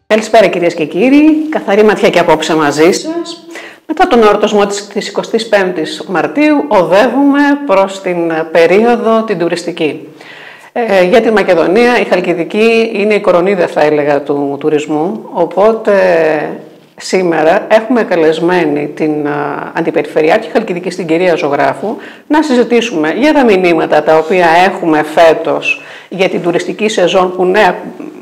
Καλησπέρα κυρίες και κύριοι, καθαρή ματιά και απόψε μαζί σας. Μετά τον εορτασμό της 25ης Μαρτίου οδεύουμε προς την περίοδο την τουριστική. Για τη Μακεδονία η Χαλκιδική είναι η κορονίδα, θα έλεγα, του τουρισμού, οπότε σήμερα έχουμε καλεσμένη την Αντιπεριφερειάρχη Χαλκιδικής, την κυρία Ζωγράφου, να συζητήσουμε για τα μηνύματα τα οποία έχουμε φέτος για την τουριστική σεζόν που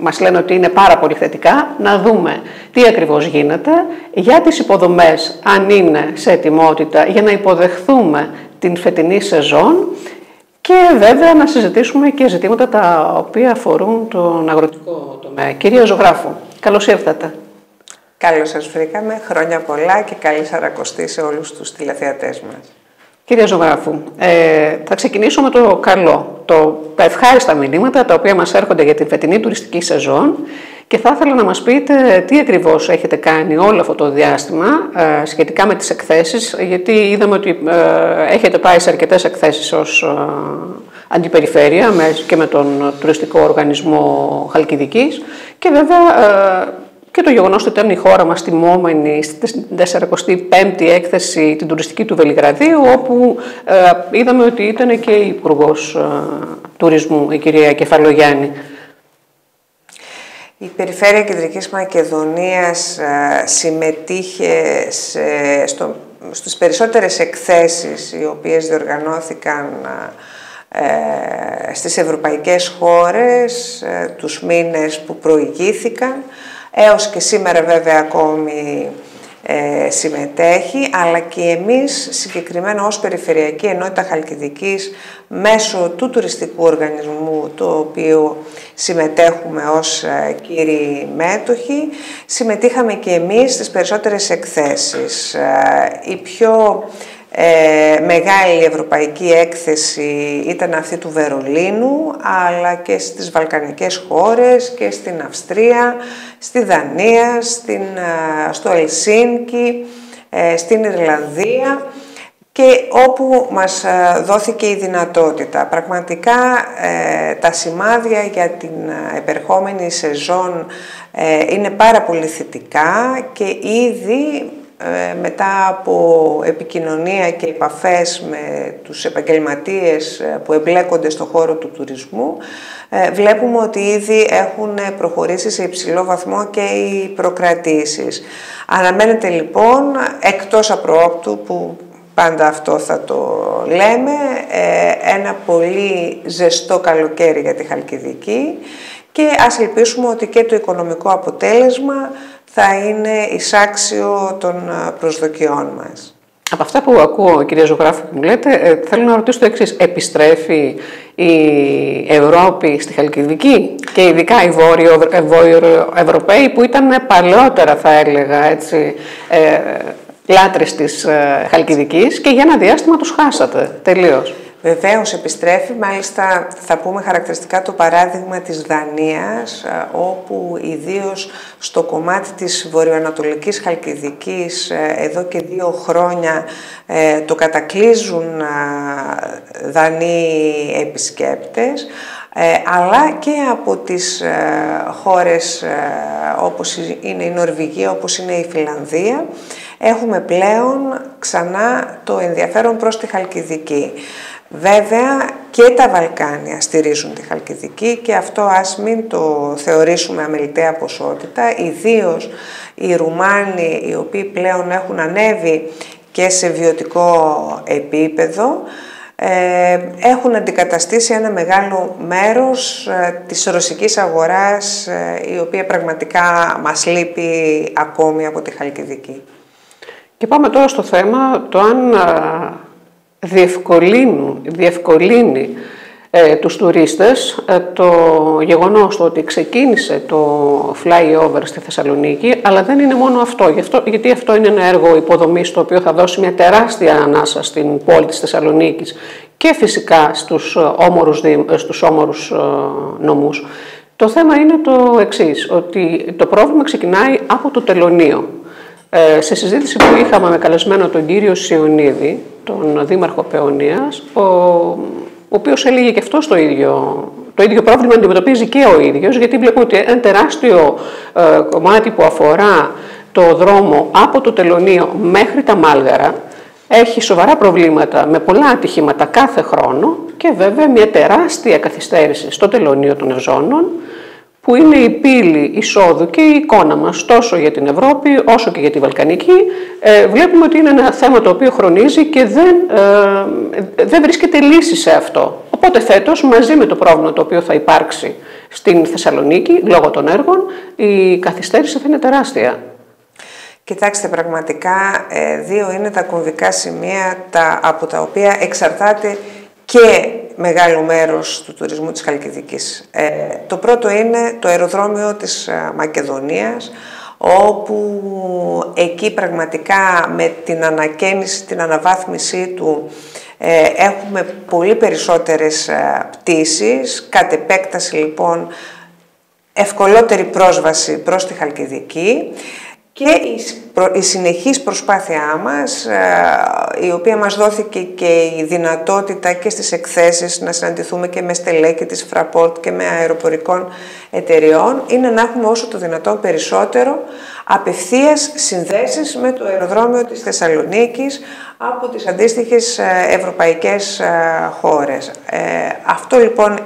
μας λένε ότι είναι πάρα πολύ θετικά, να δούμε τι ακριβώς γίνεται, για τις υποδομές αν είναι σε ετοιμότητα για να υποδεχθούμε την φετινή σεζόν και βέβαια να συζητήσουμε και ζητήματα τα οποία αφορούν τον αγροτικό τομέα. Κυρία Ζωγράφου, καλώς ήρθατε. Καλώς σας βρήκαμε, χρόνια πολλά και καλή σαρακοστή σε όλους τους τηλεθεατές μας. Κυρία Ζωγράφου, θα ξεκινήσω με το καλό, τα ευχάριστα μηνύματα τα οποία μας έρχονται για την φετινή τουριστική σεζόν και θα ήθελα να μας πείτε τι ακριβώς έχετε κάνει όλο αυτό το διάστημα σχετικά με τις εκθέσεις, γιατί είδαμε ότι έχετε πάει σε αρκετές εκθέσεις ως αντιπεριφέρεια και με τον τουριστικό οργανισμό Χαλκιδικής και βέβαια και το γεγονός ότι ήταν η χώρα μας τιμόμενη στην 45η έκθεση την τουριστική του Βελιγραδίου, όπου είδαμε ότι ήταν και η Υπουργός Τουρισμού, η κυρία Κεφαλογιάννη. Η Περιφέρεια Κεντρικής Μακεδονίας συμμετείχε στις περισσότερες εκθέσεις οι οποίες διοργανώθηκαν στις ευρωπαϊκές χώρες τους μήνες που προηγήθηκαν. Έως και σήμερα βέβαια ακόμη συμμετέχει, αλλά και εμείς συγκεκριμένα ως Περιφερειακή Ενότητα Χαλκιδικής μέσω του τουριστικού οργανισμού, το οποίο συμμετέχουμε ως κύριοι μέτοχοι, συμμετείχαμε και εμείς στις περισσότερες εκθέσεις. Η πιο μεγάλη ευρωπαϊκή έκθεση ήταν αυτή του Βερολίνου, αλλά και στις Βαλκανικές χώρες και στην Αυστρία, στη Δανία, στο Ελσίνκι, στην Ιρλανδία και όπου μας δόθηκε η δυνατότητα. Πραγματικά τα σημάδια για την επερχόμενη σεζόν είναι πάρα πολύ θετικά και ήδη μετά από επικοινωνία και επαφές με τους επαγγελματίες που εμπλέκονται στον χώρο του τουρισμού, βλέπουμε ότι ήδη έχουν προχωρήσει σε υψηλό βαθμό και οι προκρατήσεις. Αναμένεται λοιπόν, εκτός απροόπτου, που πάντα αυτό θα το λέμε, ένα πολύ ζεστό καλοκαίρι για τη Χαλκιδική και ας ελπίσουμε ότι και το οικονομικό αποτέλεσμα θα είναι εισάξιο των προσδοκιών μας. Από αυτά που ακούω, κυρία Ζωγράφου, που μου λέτε, θέλω να ρωτήσω το εξής. Επιστρέφει η Ευρώπη στη Χαλκιδική και ειδικά οι Βόρειο Ευρωπαίοι που ήταν παλαιότερα, θα έλεγα, έτσι, λάτρες της Χαλκιδικής και για ένα διάστημα τους χάσατε τελείως. Βεβαίως επιστρέφει, μάλιστα θα πούμε χαρακτηριστικά το παράδειγμα της Δανίας, όπου ιδίως στο κομμάτι της βορειοανατολικής Χαλκιδικής εδώ και 2 χρόνια το κατακλείζουν Δανείοι επισκέπτες, αλλά και από τις χώρες όπως είναι η Νορβηγία, όπως είναι η Φιλανδία, έχουμε πλέον ξανά το ενδιαφέρον προς τη Χαλκιδική. Βέβαια και τα Βαλκάνια στηρίζουν τη Χαλκιδική και αυτό ας μην το θεωρήσουμε αμεληταία ποσότητα, ιδίως οι Ρουμάνοι οι οποίοι πλέον έχουν ανέβει και σε βιωτικό επίπεδο, έχουν αντικαταστήσει ένα μεγάλο μέρος της ρωσικής αγοράς, η οποία πραγματικά μας λείπει ακόμη από τη Χαλκιδική. Και πάμε τώρα στο θέμα το αν διευκολύνει τους τουρίστες το γεγονός ότι ξεκίνησε το flyover στη Θεσσαλονίκη, αλλά δεν είναι μόνο αυτό, γιατί αυτό είναι ένα έργο υποδομής το οποίο θα δώσει μια τεράστια ανάσα στην πόλη της Θεσσαλονίκης και φυσικά στους όμορους νομούς. Το θέμα είναι το εξής, ότι το πρόβλημα ξεκινάει από το τελωνείο. Σε συζήτηση που είχαμε με καλεσμένο τον κύριο Σιωνίδη, τον Δήμαρχο Παιωνίας, ο οποίος έλεγε και αυτό το ίδιο πρόβλημα αντιμετωπίζει και ο ίδιος, γιατί βλέπουμε ότι ένα τεράστιο κομμάτι που αφορά το δρόμο από το Τελωνείο μέχρι τα Μάλγαρα έχει σοβαρά προβλήματα με πολλά ατυχήματα κάθε χρόνο και βέβαια μια τεράστια καθυστέρηση στο Τελωνείο των Ευζώνων, που είναι η πύλη εισόδου και η εικόνα μας τόσο για την Ευρώπη όσο και για τη Βαλκανική. Βλέπουμε ότι είναι ένα θέμα το οποίο χρονίζει και δεν βρίσκεται λύση σε αυτό. Οπότε φέτος, μαζί με το πρόβλημα το οποίο θα υπάρξει στην Θεσσαλονίκη λόγω των έργων, η καθυστέρηση θα είναι τεράστια. Κοιτάξτε, πραγματικά δύο είναι τα κομβικά σημεία από τα οποία εξαρτάται και μεγάλο μέρος του τουρισμού της Χαλκιδικής. Το πρώτο είναι το αεροδρόμιο της Μακεδονίας, όπου εκεί πραγματικά με την ανακαίνιση, την αναβάθμισή του έχουμε πολύ περισσότερες πτήσεις, κατ' επέκταση λοιπόν ευκολότερη πρόσβαση προς τη Χαλκιδική. Και η συνεχής προσπάθειά μας, η οποία μας δόθηκε και η δυνατότητα και στις εκθέσεις να συναντηθούμε και με στελέχη της Fraport και με αεροπορικών εταιριών, είναι να έχουμε όσο το δυνατόν περισσότερο απευθείας συνδέσεις με το αεροδρόμιο της Θεσσαλονίκης από τις αντίστοιχες ευρωπαϊκές χώρες. Αυτό λοιπόν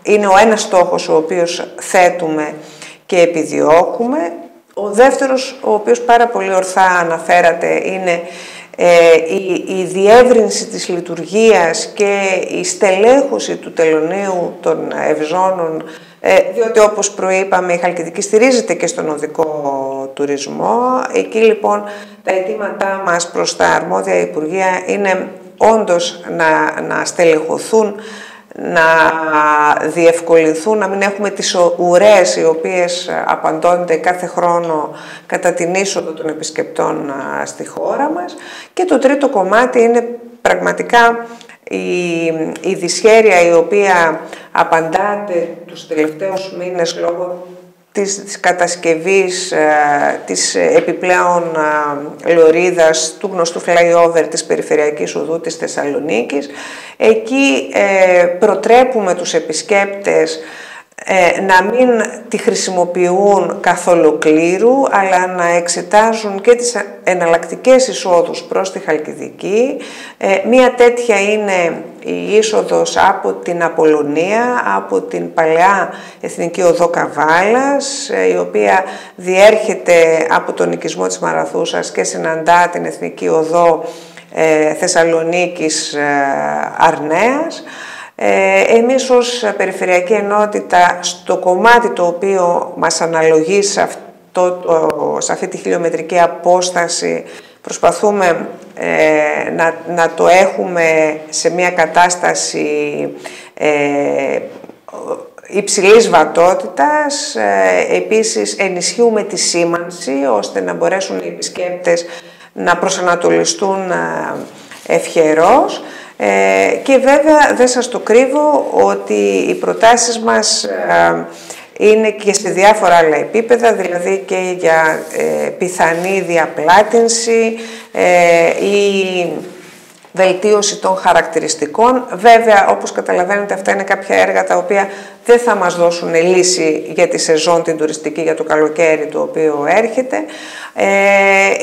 είναι ο ένας στόχος ο οποίος θέτουμε και επιδιώκουμε. Ο δεύτερος, ο οποίος πάρα πολύ ορθά αναφέρατε, είναι η διεύρυνση της λειτουργίας και η στελέχωση του Τελωνείου των Ευζώνων, διότι όπως προείπαμε η Χαλκιδική στηρίζεται και στον οδικό τουρισμό. Εκεί λοιπόν τα αιτήματά μας προς τα αρμόδια Υπουργεία είναι όντως να στελεχωθούν, να διευκολυνθούν, να μην έχουμε τις ουρές οι οποίες απαντώνται κάθε χρόνο κατά την είσοδο των επισκεπτών στη χώρα μας. Και το τρίτο κομμάτι είναι πραγματικά η δυσχέρεια η οποία απαντάται τους τελευταίους μήνες λόγω της κατασκευής της επιπλέον λωρίδας του γνωστού flyover της περιφερειακής οδού της Θεσσαλονίκης. Εκεί προτρέπουμε τους επισκέπτες να μην τη χρησιμοποιούν καθ' ολοκλήρου, αλλά να εξετάζουν και τις εναλλακτικές εισόδους προς τη Χαλκιδική. Μία τέτοια είναι η είσοδος από την Απολωνία, από την παλαιά Εθνική Οδό Καβάλας, η οποία διέρχεται από τον οικισμό της Μαραθούσας και συναντά την Εθνική Οδό Θεσσαλονίκης Αρνέας. Εμείς ως Περιφερειακή Ενότητα, στο κομμάτι το οποίο μας αναλογεί σε αυτή τη χιλιομετρική απόσταση, προσπαθούμε να το έχουμε σε μια κατάσταση υψηλής βατότητας. Επίσης ενισχύουμε τη σήμανση ώστε να μπορέσουν οι επισκέπτες να προσανατολιστούν ευχερός. Και βέβαια δεν σας το κρύβω ότι οι προτάσεις μας είναι και σε διάφορα άλλα επίπεδα, δηλαδή και για πιθανή διαπλάτηνση ή βελτίωση των χαρακτηριστικών. Βέβαια, όπως καταλαβαίνετε, αυτά είναι κάποια έργα τα οποία δεν θα μας δώσουν λύση για τη σεζόν την τουριστική, για το καλοκαίρι το οποίο έρχεται.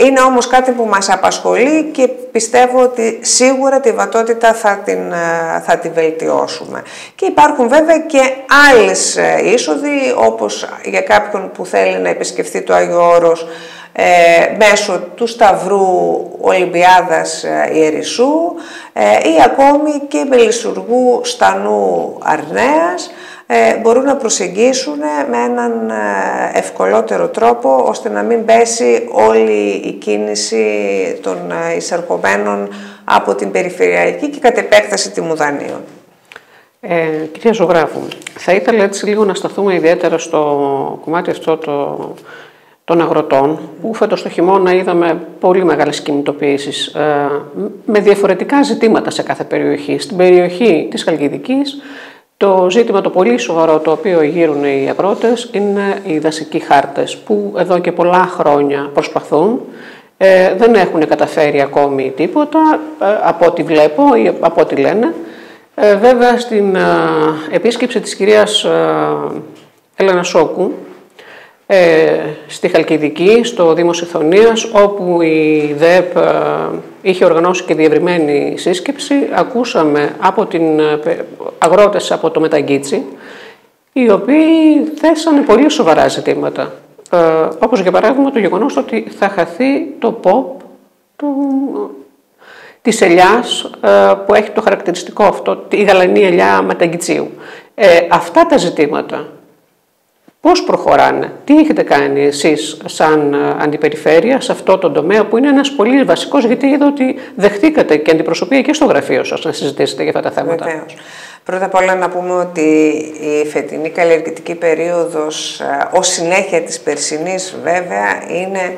Είναι όμως κάτι που μας απασχολεί και πιστεύω ότι σίγουρα τη βατότητα θα τη βελτιώσουμε. Και υπάρχουν βέβαια και άλλες είσοδοι, όπως για κάποιον που θέλει να επισκεφθεί το Άγιο Όρος μέσω του Σταυρού Ολυμπιάδας Ιερισσού ή ακόμη και Μελισσουργού Στανού Αρνέας, μπορούν να προσεγγίσουν με έναν ευκολότερο τρόπο, ώστε να μην πέσει όλη η κίνηση των εισερχομένων από την Περιφερειακή και κατ' επέκταση τη Μουδανίων. Κυρία Ζωγράφου, θα ήθελα έτσι λίγο να σταθούμε ιδιαίτερα στο κομμάτι αυτό των αγροτών, που φέτος το χειμώνα είδαμε πολύ μεγάλες κινητοποιήσεις με διαφορετικά ζητήματα σε κάθε περιοχή. Στην περιοχή της Χαλκιδικής, το ζήτημα το πολύ σοβαρό το οποίο γύρουν οι αγρότες είναι οι δασικοί χάρτες, που εδώ και πολλά χρόνια προσπαθούν. Δεν έχουν καταφέρει ακόμη τίποτα, από ό,τι βλέπω ή από ό,τι λένε. Βέβαια, στην επίσκεψη της κυρίας Έλενα Σόκου στη Χαλκιδική, στο Δήμο Σιθωνίας, όπου η ΔΕΠ είχε οργανώσει και διευρυμένη σύσκεψη, ακούσαμε από αγρότες από το Μεταγκίτσι, οι οποίοι θέσανε πολύ σοβαρά ζητήματα. Όπως για παράδειγμα το γεγονός ότι θα χαθεί το ΠΟΠ της ελιάς που έχει το χαρακτηριστικό αυτό, η γαλανή ελιά Μεταγκιτσίου. Αυτά τα ζητήματα πώς προχωράνε, τι έχετε κάνει εσείς σαν αντιπεριφέρεια σε αυτό το τομέα που είναι ένας πολύ βασικός, γιατί είδα ότι δεχτήκατε και αντιπροσωπεία και στο γραφείο σας να συζητήσετε για αυτά τα θέματα. Βεβαίως. Πρώτα απ' όλα να πούμε ότι η φετινή καλλιεργητική περίοδος ως συνέχεια της περσινής βέβαια είναι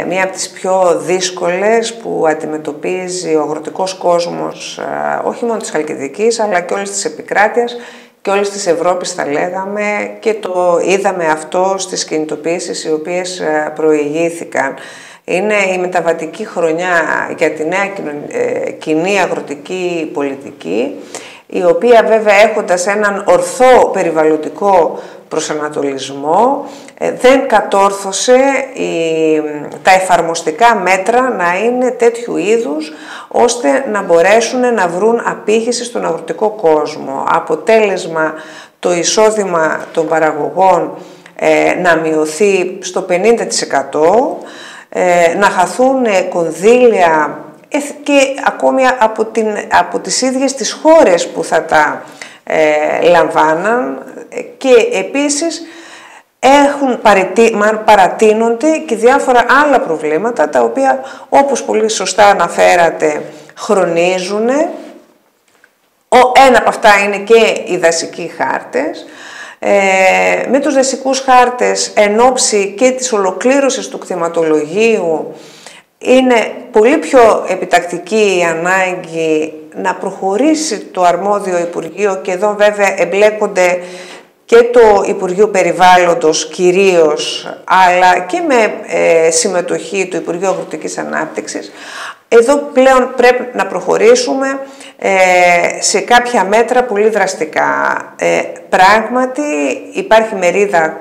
μία από τις πιο δύσκολες που αντιμετωπίζει ο αγροτικός κόσμος, όχι μόνο της Χαλκιδικής αλλά και όλης της επικράτειας και όλης της Ευρώπης θα λέγαμε, και το είδαμε αυτό στις κινητοποιήσεις οι οποίες προηγήθηκαν. Είναι η μεταβατική χρονιά για τη νέα κοινή αγροτική πολιτική, η οποία βέβαια έχοντας έναν ορθό περιβαλλοντικό προσανατολισμό δεν κατόρθωσε τα εφαρμοστικά μέτρα να είναι τέτοιου είδους ώστε να μπορέσουν να βρουν απήχηση στον αγροτικό κόσμο. Αποτέλεσμα το εισόδημα των παραγωγών να μειωθεί στο 50%, να χαθούν κονδύλια και ακόμη από τις ίδιες τις χώρες που θα τα λαμβάναν, και επίσης παρατείνονται και διάφορα άλλα προβλήματα τα οποία, όπως πολύ σωστά αναφέρατε, χρονίζουν. Ένα από αυτά είναι και οι δασικοί χάρτες. Με τους δασικούς χάρτες εν ώψη και της ολοκλήρωσης του κτηματολογίου είναι πολύ πιο επιτακτική η ανάγκη να προχωρήσει το αρμόδιο Υπουργείο, και εδώ βέβαια εμπλέκονται και το Υπουργείο Περιβάλλοντος κυρίως, αλλά και με συμμετοχή του Υπουργείου Αγροτικής Ανάπτυξης. Εδώ πλέον πρέπει να προχωρήσουμε σε κάποια μέτρα πολύ δραστικά. Πράγματι υπάρχει μερίδα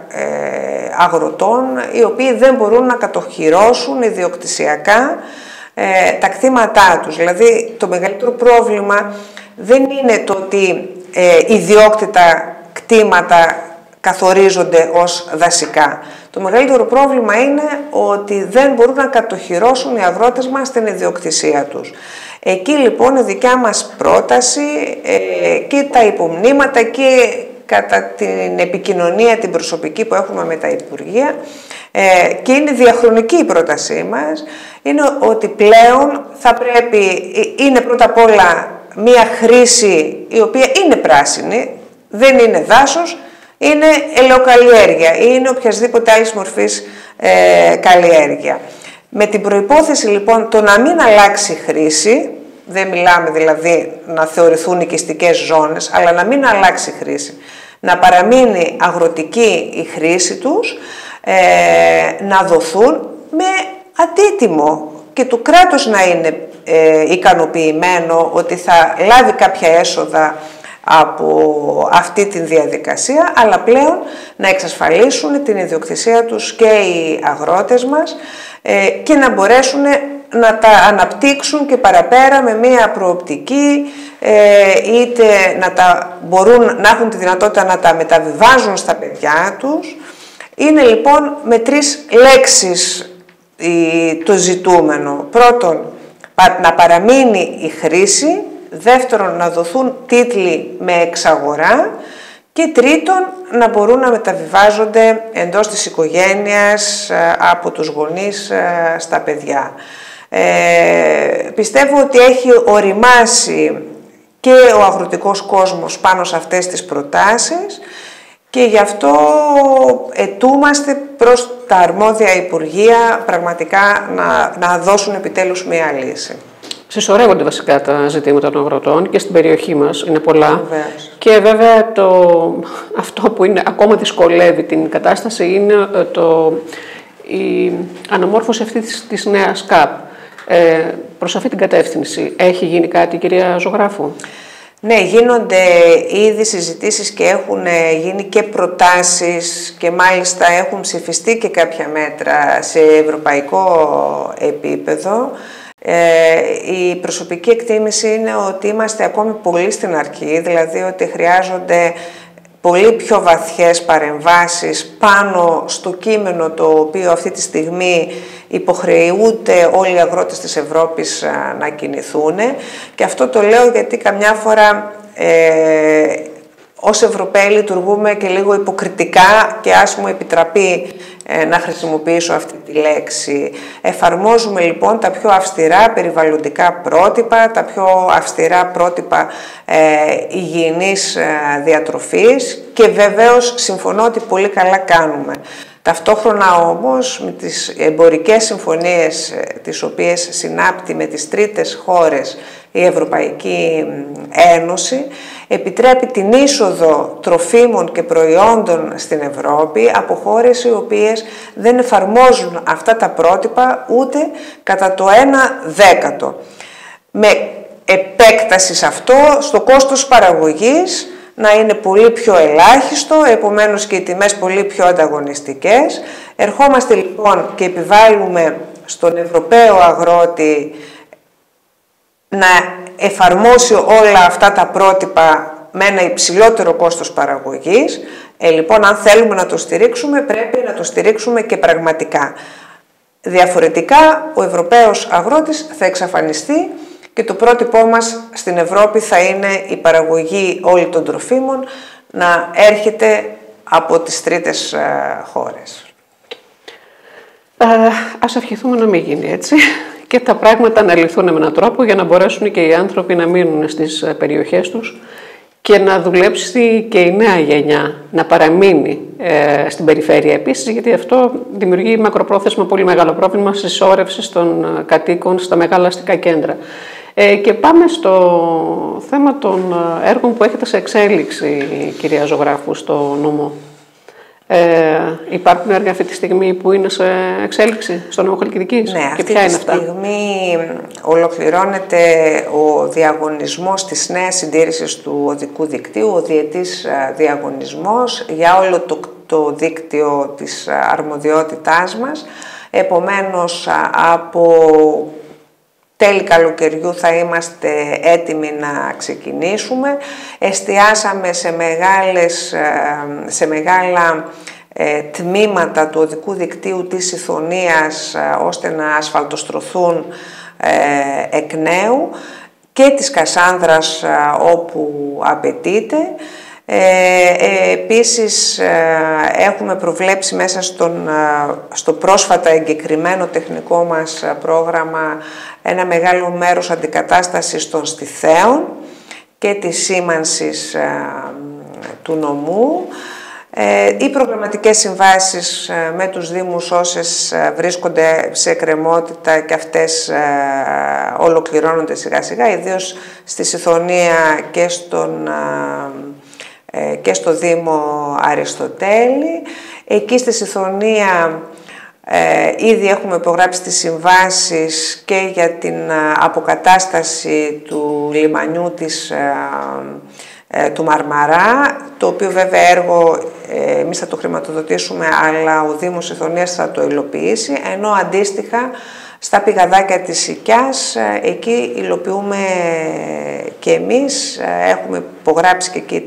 αγροτών οι οποίοι δεν μπορούν να κατοχυρώσουν ιδιοκτησιακά τα κτήματά τους. Δηλαδή το μεγαλύτερο πρόβλημα δεν είναι το ότι ιδιόκτητα κτήματα καθορίζονται ως δασικά. Το μεγαλύτερο πρόβλημα είναι ότι δεν μπορούν να κατοχυρώσουν οι αγρότες μας την ιδιοκτησία τους. Εκεί λοιπόν η δικιά μας πρόταση και τα υπομνήματα και κατά την επικοινωνία την προσωπική που έχουμε με τα Υπουργεία, και είναι διαχρονική η πρότασή μας, είναι ότι πλέον θα πρέπει, είναι πρώτα απ' όλα μία χρήση η οποία είναι πράσινη, δεν είναι δάσος, είναι ελαιοκαλλιέργεια ή είναι οποιασδήποτε άλλης μορφής καλλιέργεια. Με την προϋπόθεση λοιπόν το να μην αλλάξει χρήση, δεν μιλάμε δηλαδή να θεωρηθούν οικιστικές ζώνες, αλλά να μην αλλάξει χρήση, να παραμείνει αγροτική η χρήση τους, να δοθούν με αντίτιμο και το κράτος να είναι ικανοποιημένο ότι θα λάβει κάποια έσοδα από αυτή τη διαδικασία, αλλά πλέον να εξασφαλίσουν την ιδιοκτησία τους και οι αγρότες μας και να μπορέσουν να τα αναπτύξουν και παραπέρα με μία προοπτική, είτε μπορούν να έχουν τη δυνατότητα να τα μεταβιβάζουν στα παιδιά τους. Είναι λοιπόν με 3 λέξεις το ζητούμενο. Πρώτον, να παραμείνει η χρήση. Δεύτερον, να δοθούν τίτλοι με εξαγορά. Και τρίτον, να μπορούν να μεταβιβάζονται εντός της οικογένειας από τους γονείς στα παιδιά. Πιστεύω ότι έχει οριμάσει και ο αγροτικός κόσμος πάνω σε αυτές τις προτάσεις και γι' αυτό ετούμαστε προς τα αρμόδια Υπουργεία πραγματικά να δώσουν επιτέλους μία λύση. Συσσωρεύονται βασικά τα ζητήματα των αγροτών και στην περιοχή μας, είναι πολλά. Βεβαίως. Και βέβαια αυτό που είναι, ακόμα δυσκολεύει την κατάσταση είναι η αναμόρφωση αυτής της νέας ΚΑΠ. Προς αυτή την κατεύθυνση έχει γίνει κάτι, κυρία Ζωγράφου? Ναι, γίνονται ήδη συζητήσεις και έχουν γίνει και προτάσεις και μάλιστα έχουν ψηφιστεί και κάποια μέτρα σε ευρωπαϊκό επίπεδο. Η προσωπική εκτίμηση είναι ότι είμαστε ακόμη πολύ στην αρχή, δηλαδή ότι χρειάζονται πολύ πιο βαθιές παρεμβάσεις πάνω στο κείμενο το οποίο αυτή τη στιγμή υποχρεούνται όλοι οι αγρότες της Ευρώπης να κινηθούν. Και αυτό το λέω γιατί καμιά φορά ως Ευρωπαίοι λειτουργούμε και λίγο υποκριτικά και ας μου επιτραπεί να χρησιμοποιήσω αυτή τη λέξη. Εφαρμόζουμε λοιπόν τα πιο αυστηρά περιβαλλοντικά πρότυπα, τα πιο αυστηρά πρότυπα υγιεινής διατροφής και βεβαίως συμφωνώ ότι πολύ καλά κάνουμε. Ταυτόχρονα όμως με τις εμπορικές συμφωνίες τις οποίες συνάπτει με τις τρίτες χώρες η Ευρωπαϊκή Ένωση επιτρέπει την είσοδο τροφίμων και προϊόντων στην Ευρώπη από χώρες οι οποίες δεν εφαρμόζουν αυτά τα πρότυπα ούτε κατά το 1/10. Με επέκταση σε αυτό, στο κόστος παραγωγής να είναι πολύ πιο ελάχιστο, επομένως και οι τιμές πολύ πιο ανταγωνιστικές. Ερχόμαστε λοιπόν και επιβάλλουμε στον Ευρωπαίο αγρότη να εφαρμόσει όλα αυτά τα πρότυπα με ένα υψηλότερο κόστος παραγωγής. Λοιπόν, αν θέλουμε να το στηρίξουμε, πρέπει να το στηρίξουμε και πραγματικά. Διαφορετικά, ο Ευρωπαίος αγρότης θα εξαφανιστεί και το πρότυπό μας στην Ευρώπη θα είναι η παραγωγή όλων των τροφίμων να έρχεται από τις τρίτες χώρες. Ας ευχηθούμε να μην γίνει έτσι και τα πράγματα να λυθούν με έναν τρόπο για να μπορέσουν και οι άνθρωποι να μείνουν στις περιοχές τους και να δουλέψει και η νέα γενιά να παραμείνει στην περιφέρεια επίσης, γιατί αυτό δημιουργεί μακροπρόθεσμα πολύ μεγάλο πρόβλημα συσσόρευσης των κατοίκων στα μεγάλα αστικά κέντρα. Και πάμε στο θέμα των έργων που έχετε σε εξέλιξη, κυρία Ζωγράφου, στο νομό. Υπάρχουν έργα αυτή τη στιγμή που είναι σε εξέλιξη στο νομό Χαλκιδικής? Ναι, και ποια είναι αυτά? Αυτή τη στιγμή ολοκληρώνεται ο διαγωνισμός της νέας συντήρησης του οδικού δικτύου, ο διετής διαγωνισμός για όλο το δίκτυο της αρμοδιότητάς μας. Επομένως, από τέλη καλοκαιριού θα είμαστε έτοιμοι να ξεκινήσουμε. Εστιάσαμε σε μεγάλα τμήματα του οδικού δικτύου της Ιθωνίας ώστε να ασφαλτοστρωθούν εκ νέου και της Κασάνδρας όπου απαιτείται. Επίσης έχουμε προβλέψει μέσα στο πρόσφατα εγκεκριμένο τεχνικό μας πρόγραμμα ένα μεγάλο μέρος αντικατάστασης των στιθέων και της σήμανσης του νομού. Οι προγραμματικές συμβάσεις με τους Δήμους όσες βρίσκονται σε εκκρεμότητα και αυτές ολοκληρώνονται σιγά σιγά, ιδίως στη Συθωνία και στο Δήμο Αριστοτέλη. Εκεί στη Συθωνία ήδη έχουμε υπογράψει τις συμβάσεις και για την αποκατάσταση του λιμανιού του Μαρμαρά, το οποίο βέβαια έργο εμείς θα το χρηματοδοτήσουμε, αλλά ο Δήμος Ιθωνίας θα το υλοποιήσει, ενώ αντίστοιχα στα πηγαδάκια της Σικιάς, εκεί υλοποιούμε και εμείς, έχουμε υπογράψει και εκεί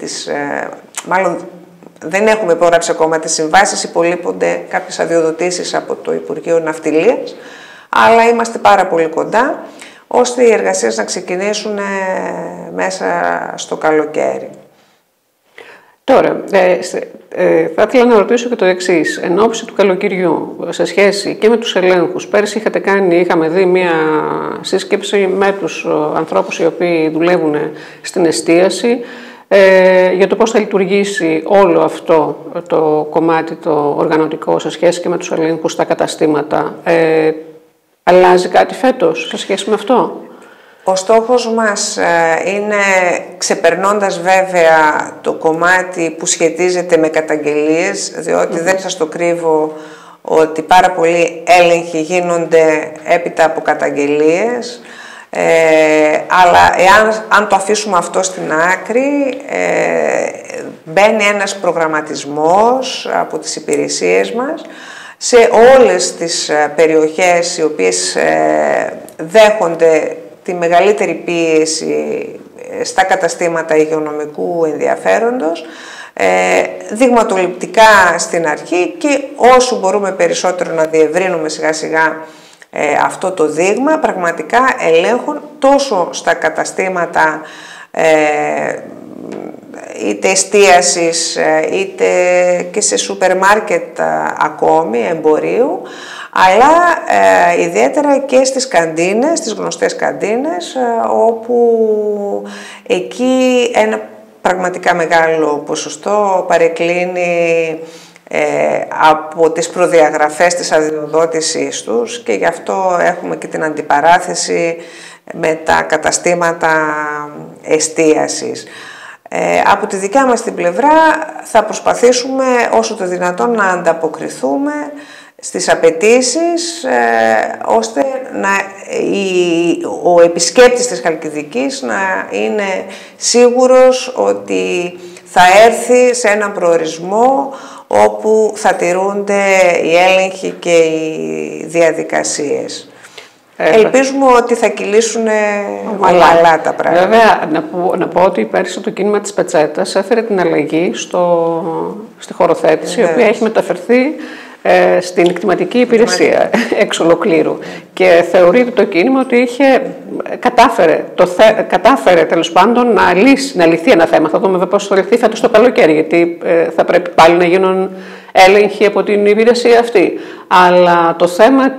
μάλλον δεν έχουμε υπογράψει ακόμα τις συμβάσεις, υπολείπονται κάποιες αδειοδοτήσεις από το Υπουργείο Ναυτιλίας, αλλά είμαστε πάρα πολύ κοντά, ώστε οι εργασίες να ξεκινήσουν μέσα στο καλοκαίρι. Τώρα, θα ήθελα να ρωτήσω και το εξής. Εν ώψη του καλοκαιριού, σε σχέση και με τους ελέγχους, πέρσι είχαμε δει μία σύσκεψη με τους ανθρώπους οι οποίοι δουλεύουν στην εστίαση για το πώς θα λειτουργήσει όλο αυτό το κομμάτι το οργανωτικό σε σχέση και με τους ελέγχους στα καταστήματα. Αλλάζει κάτι φέτος σε σχέση με αυτό? Ο στόχος μας είναι, ξεπερνώντας βέβαια το κομμάτι που σχετίζεται με καταγγελίες, διότι δεν σας το κρύβω ότι πάρα πολλοί έλεγχοι γίνονται έπειτα από καταγγελίες. Αλλά αν το αφήσουμε αυτό στην άκρη, μπαίνει ένας προγραμματισμός από τις υπηρεσίες μας σε όλες τις περιοχές οι οποίες δέχονται τη μεγαλύτερη πίεση στα καταστήματα υγειονομικού ενδιαφέροντος, δειγματοληπτικά στην αρχή, και όσο μπορούμε περισσότερο να διευρύνουμε σιγά σιγά αυτό το δείγμα πραγματικά ελέγχων τόσο στα καταστήματα είτε εστίασης είτε και σε σούπερ μάρκετ ακόμη εμπορίου, αλλά ιδιαίτερα και στις καντίνες, στις γνωστές καντίνες, όπου εκεί ένα πραγματικά μεγάλο ποσοστό παρεκκλίνει από τις προδιαγραφές της αδειοδότησής τους, και γι' αυτό έχουμε και την αντιπαράθεση με τα καταστήματα εστίασης. Από τη δικιά μας την πλευρά θα προσπαθήσουμε όσο το δυνατόν να ανταποκριθούμε στις απαιτήσεις, ώστε ο επισκέπτης της Χαλκιδικής να είναι σίγουρος ότι θα έρθει σε έναν προορισμό όπου θα τηρούνται οι έλεγχοι και οι διαδικασίες. Ελπίζουμε ότι θα κυλήσουν ομαλά τα πράγματα. Βέβαια, να πω ότι πέρσι το κίνημα της πετσέτας έφερε την αλλαγή στη χωροθέτηση, η οποία έχει μεταφερθεί στην κτηματική υπηρεσία εξ ολοκλήρου. Και θεωρείται το κίνημα ότι κατάφερε τέλος πάντων να λυθεί ένα θέμα. Θα δούμε πώς θα λυθεί φέτος το καλοκαίρι, γιατί θα πρέπει πάλι να γίνουν έλεγχοι από την υπηρεσία αυτή. Αλλά το θέμα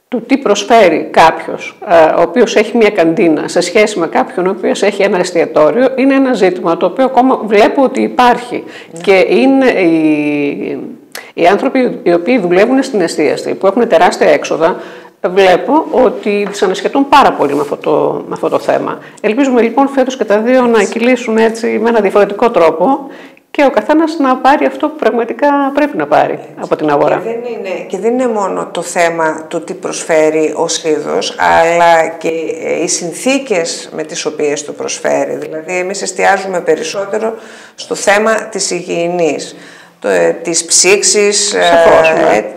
του τι προσφέρει κάποιος ο οποίος έχει μια καντίνα σε σχέση με κάποιον ο οποίος έχει ένα εστιατόριο είναι ένα ζήτημα το οποίο ακόμα βλέπω ότι υπάρχει. Και είναι οι άνθρωποι οι οποίοι δουλεύουν στην εστίαση, που έχουν τεράστια έξοδα, βλέπω ότι τις ανασχετούν πάρα πολύ με αυτό το θέμα. Ελπίζουμε λοιπόν φέτος και τα δύο να κυλήσουν έτσι με ένα διαφορετικό τρόπο, και ο καθένας να πάρει αυτό που πραγματικά πρέπει να πάρει από την αγορά. Και δεν είναι μόνο το θέμα του τι προσφέρει ως είδος, αλλά και οι συνθήκες με τις οποίες το προσφέρει. Δηλαδή, εμείς εστιάζουμε περισσότερο στο θέμα της υγιεινής, της ψήξης,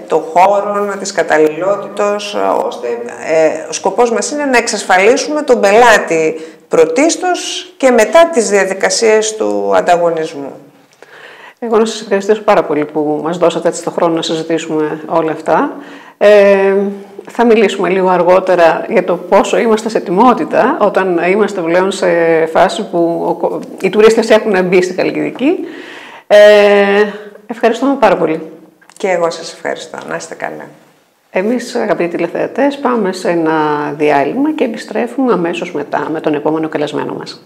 των χώρων, της καταλληλότητος, ώστε ο σκοπός μας είναι να εξασφαλίσουμε τον πελάτη πρωτίστως και μετά τις διαδικασίες του ανταγωνισμού. Εγώ να σας ευχαριστήσω πάρα πολύ που μας δώσατε έτσι το χρόνο να συζητήσουμε όλα αυτά. Θα μιλήσουμε λίγο αργότερα για το πόσο είμαστε σε ετοιμότητα όταν είμαστε πλέον σε φάση που οι τουρίστες έχουν μπει στη Χαλκιδική. Ευχαριστούμε πάρα πολύ. Και εγώ σας ευχαριστώ. Να είστε καλά. Εμείς, αγαπητοί τηλεθεατές, πάμε σε ένα διάλειμμα και επιστρέφουμε αμέσως μετά με τον επόμενο καλεσμένο μας.